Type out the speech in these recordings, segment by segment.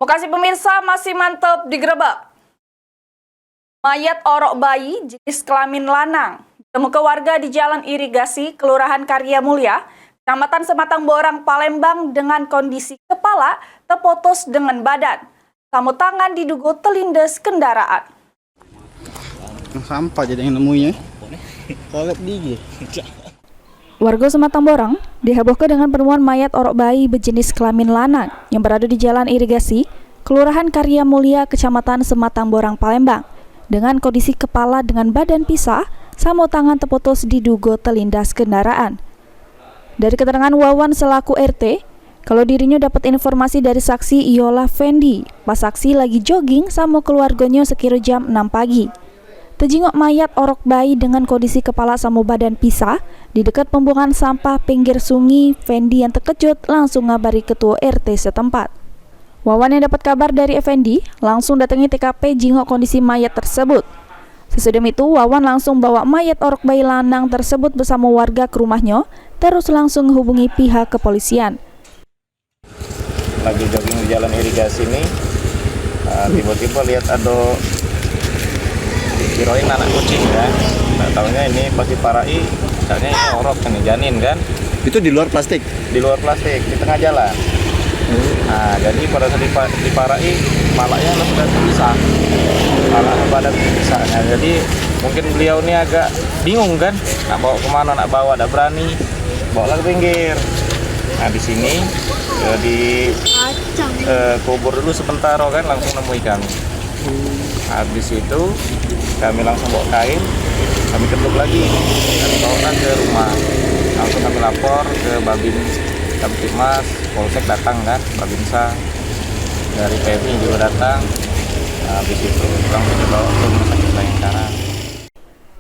Lokasi pemirsa masih mantap digerebek. Mayat orok bayi jenis kelamin lanang ditemukan warga di Jalan Irigasi, Kelurahan Karya Mulya, Kecamatan Sematang Borang, Palembang dengan kondisi kepala terputus dengan badan. Samu tangan diduga terlindas kendaraan. Sampah jadi yang nemunya. Kolek gigi. Warga Sematang Borang dihebohkan dengan penemuan mayat orok bayi berjenis kelamin lanang yang berada di Jalan Irigasi, Kelurahan Karya Mulya, Kecamatan Sematang Borang, Palembang, dengan kondisi kepala dengan badan pisah, samu tangan terputus diduga terlindas kendaraan. Dari keterangan Wawan selaku RT, kalau dirinya dapat informasi dari saksi Yola Fendi, pas saksi lagi jogging sama keluarganya sekira jam 6 pagi. Terjenguk mayat orok bayi dengan kondisi kepala sama badan pisah di dekat pembuangan sampah pinggir sungai. Fendi yang terkejut langsung ngabari ketua RT setempat. Wawan yang dapat kabar dari Effendi langsung datangi TKP jenguk kondisi mayat tersebut. Sesudah itu Wawan langsung bawa mayat orok bayi lanang tersebut bersama warga ke rumahnya, terus langsung menghubungi pihak kepolisian. Lagi jogging di Jalan Irigasi ini, tiba-tiba lihat ada kirain anak kucing kan. Nah, tahunya ini pasti parai, misalnya ini orok ini janin kan. Itu di luar plastik? Di luar plastik, di tengah jalan. Nah, jadi pada saat diparai, malaknya sudah terpisah. Malaknya badan terpisah. Nah, jadi mungkin beliau ini agak bingung kan, nak bawa kemana, nak bawa, tak berani, bawa ke pinggir. Nah, di sini kubur dulu sebentar kan, langsung nemui kami. Habis itu kami langsung bawa kain, kami ketuk lagi, kami bawa ke rumah. Langsung kami lapor ke Babin Kamtipmas, Polsek datang kan, Babinsa, dari PMI juga datang. Habis itu langsung dibawa ke rumah sakit Bayangkara.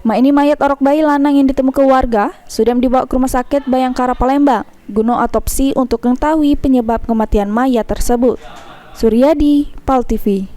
Ini mayat orok bayi lanang yang ditemukan warga sudah dibawa ke rumah sakit Bayangkara Palembang guna otopsi untuk mengetahui penyebab kematian mayat tersebut. Suryadi, PAL TV.